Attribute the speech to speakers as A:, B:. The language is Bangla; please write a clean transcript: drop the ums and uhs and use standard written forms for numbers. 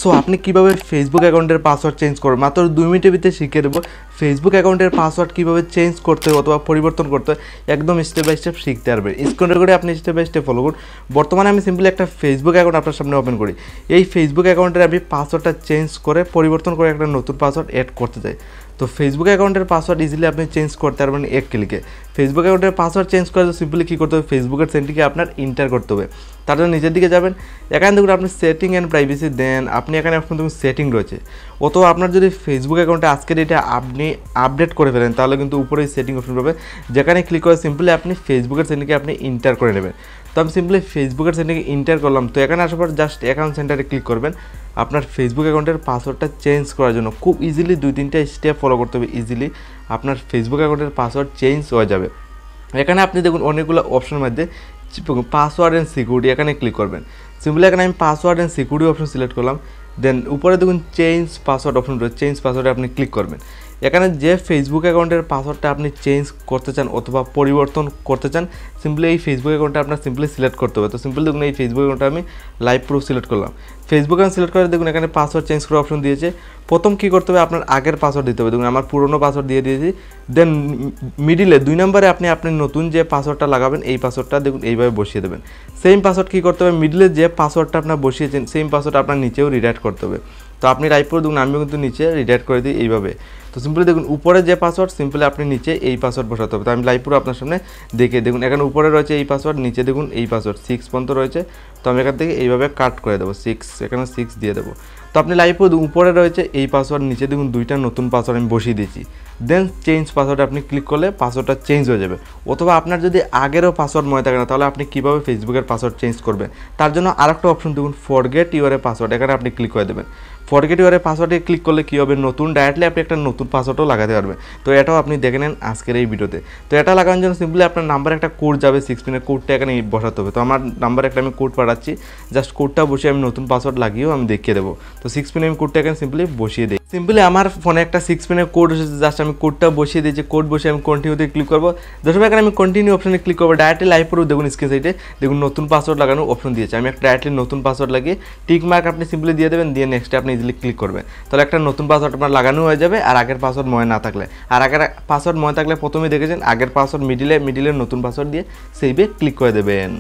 A: সো আপনি কীভাবে ফেসবুক অ্যাকাউন্টের পাসওয়ার্ড চেঞ্জ করবেন মাত্র 2 মিনিটের ভিতরে শিখিয়ে দেবো ফেসবুক অ্যাকাউন্টের পাসওয়ার্ড কীভাবে চেঞ্জ করতে হয় অথবা পরিবর্তন করতে হয় একদম স্টেপ বাই স্টেপ শিখতে পারবেন। স্ক্রিন রেকর্ডে আপনি স্টেপ বাই স্টেপ ফলো করুন। বর্তমানে আমি সিম্পলি একটা ফেসবুক অ্যাকাউন্ট আপনার সামনে ওপেন করি। এই ফেসবুক অ্যাকাউন্টের আমি পাসওয়ার্ডটা চেঞ্জ করে পরিবর্তন করে একটা নতুন পাসওয়ার্ড অ্যাড করতে চাই। তো ফেসবুক অ্যাকাউন্টের পাসওয়ার্ড ইজিলি আপনি চেঞ্জ করতে পারবেন এক ক্লিকে। ফেসবুক অ্যাকাউন্টের পাসওয়ার্ড চেঞ্জ করে সিম্পলি কী করতে হবে, ফেসবুকের সেটিংয়ে আপনার এন্টার করতে হবে। তার জন্য নিচের দিকে যাবেন, এখানে দেখুন আপনি সেটিং অ্যান্ড প্রাইভেসি দেন, আপনি এখানে এখন দেখুন সেটিং রয়েছে। অথবা আপনার যদি ফেসবুক অ্যাকাউন্টে আজকের এটা আপনি আপডেট করে ফেলেন তাহলে কিন্তু উপরে সেটিং অপশন পাবে, যেখানে ক্লিক করে সিম্পলি আপনি ফেসবুকের সেটিংকে আপনি এন্টার করে নেবেন। তো আমি সিম্পলি ফেসবুকের সেটিংয়ে এন্টার করলাম। তো এখানে আসার পর জাস্ট অ্যাকাউন্ট সেন্টারে ক্লিক করবেন। আপনার ফেসবুক অ্যাকাউন্টের পাসওয়ার্ডটা চেঞ্জ করার জন্য খুব ইজিলি 2-3টা স্টেপ ফলো করতে হবে, ইজিলি আপনার ফেসবুক অ্যাকাউন্টের পাসওয়ার্ড চেঞ্জ হয়ে যাবে। এখানে আপনি দেখুন অনেকগুলো অপশনের মধ্যে পাসওয়ার্ড অ্যান্ড সিকিউরিটি এখানে ক্লিক করবেন। সিম্পলি এখানে আমি password and security option select করলাম। দেন উপরে দেখুন চেঞ্জ পাসওয়ার্ড অপশন রয়েছে, চেঞ্জ পাসওয়ার্ডে আপনি ক্লিক করবেন। এখানে যে ফেসবুক অ্যাকাউন্টের পাসওয়ার্ডটা আপনি চেঞ্জ করতে চান অথবা পরিবর্তন করতে চান সিম্পলি এই ফেসবুক অ্যাকাউন্টটা আপনার সিম্পলি সিলেক্ট করতে হবে। তো সিম্পলি দেখুন এই ফেসবুক অ্যাকাউন্টটা আমি লাইভ প্রুফ সিলেক্ট করলাম। ফেসবুক অ্যাকাউন্ট সিলেক্ট করে দেখুন এখানে পাসওয়ার্ড চেঞ্জ করার অপশন দিয়েছে। প্রথম কী করতে হবে, আপনার আগের পাসওয়ার্ড দিতে হবে। দেখুন আমার পুরনো পাসওয়ার্ড দিয়ে দিয়েছি। দেন মিডিলে 2 নম্বরে আপনি নতুন যে পাসওয়ার্ডটা লাগাবেন এই পাসওয়ার্ডটা দেখুন এইভাবে বসিয়ে দেবেন। সেম পাসওয়ার্ড কী করতে হবে, মিডিলে যে পাসওয়ার্ডটা আপনার বসিয়েছেন সেম পাসওয়ার্ড আপনার নিচেও রিরাইট করতে হবে। তো আপনি রাইট করে দেখুন আমিও কিন্তু নিচে রিরাইট করে দিই এইভাবে। তো সিম্পলি দেখুন উপরে যে পাসওয়ার্ড সিম্পলি আপনি নিচে এই পাসওয়ার্ড বসাতে হবে। তো আমি লাইভ পুরো আপনার সামনে দেখে দেখুন এখানে উপরে রয়েছে এই পাসওয়ার্ড, নিচে দেখুন এই পাসওয়ার্ড 6 পর্যন্ত রয়েছে। তো আমি এখান থেকে এইভাবে কাট করে দেবো 6, এখানে 6 দিয়ে দেবো। তো আপনি লাইভ উপরে রয়েছে এই পাসওয়ার্ড, নিচে দেখুন 2টা নতুন পাসওয়ার্ড আমি বসিয়ে দিয়েছি। দেন চেঞ্জ পাসওয়ার্ডে আপনি ক্লিক করলে পাসওয়ার্ডটা চেঞ্জ হয়ে যাবে। অথবা আপনার যদি আগেরও পাসওয়ার্ড মনে থাকে না তাহলে আপনি কীভাবে ফেসবুকের পাসওয়ার্ড চেঞ্জ করবেন, তার জন্য আরেকটা অপশন দেখুন ফরগেট ইউর পাসওয়ার্ড, এখানে আপনি ক্লিক করে দেবেন। ফরগেট ইউর পাসওয়ার্ডে ক্লিক করলে কী হবে, নতুন ডাইরেক্টলি আপনি একটা নতুন পাসওয়ার্ডও লাগাতে পারবেন। তো এটাও আপনি দেখে নেন আজকের এই ভিডিওতে। তো এটা লাগানোর জন্য সিম্পলি আপনার নাম্বারে একটা কোড যাবে, 6 পিনের কোডটা এখানে বসাতে হবে। তো আমার নাম্বারে একটা আমি কোড পাঠাচ্ছি, জাস্ট কোডটা বসিয়ে আমি নতুন পাসওয়ার্ড লাগিয়েও আমি দেখিয়ে দেবো। তো 6 পিনে আমি কোডটা এখানে সিম্পলি বসিয়ে দিই। সিম্পলি আমার ফোনে একটা 6 পিনের কোড এসেছে, জাস্ট আমি কোডটা বসিয়ে দিয়েছি। কোড বসিয়ে আমি কন্টিনিউতে ক্লিক করবো। দর্শক এখানে আমি কন্টিনিউ অপশনে ক্লিক করবো। ডাইরেক্টলি লাইভ পুরো দেখুন স্ক্রিন সাইডে দেখুন নতুন পাসওয়ার্ড লাগানো অপশন দিয়েছে। আমি একটা ডাইরেক্টলি নতুন পাসওয়ার্ড লাগিয়ে টিক মার্ক আপনি সিম্পলি দিয়ে দেবেন, দিয়ে নেক্সটে আপনি ইজিলি ক্লিক করবেন। তাহলে একটা নতুন পাসওয়ার্ড আপনার লাগানো হয়ে যাবে। আর আগের পাসওয়ার্ড মনে না থাকলে, আর আগের পাসওয়ার্ড মনে থাকলে প্রথমেই দেখেছেন আগের পাসওয়ার্ড মিডিলে নতুন পাসওয়ার্ড দিয়ে সেভে ক্লিক করে দেবেন।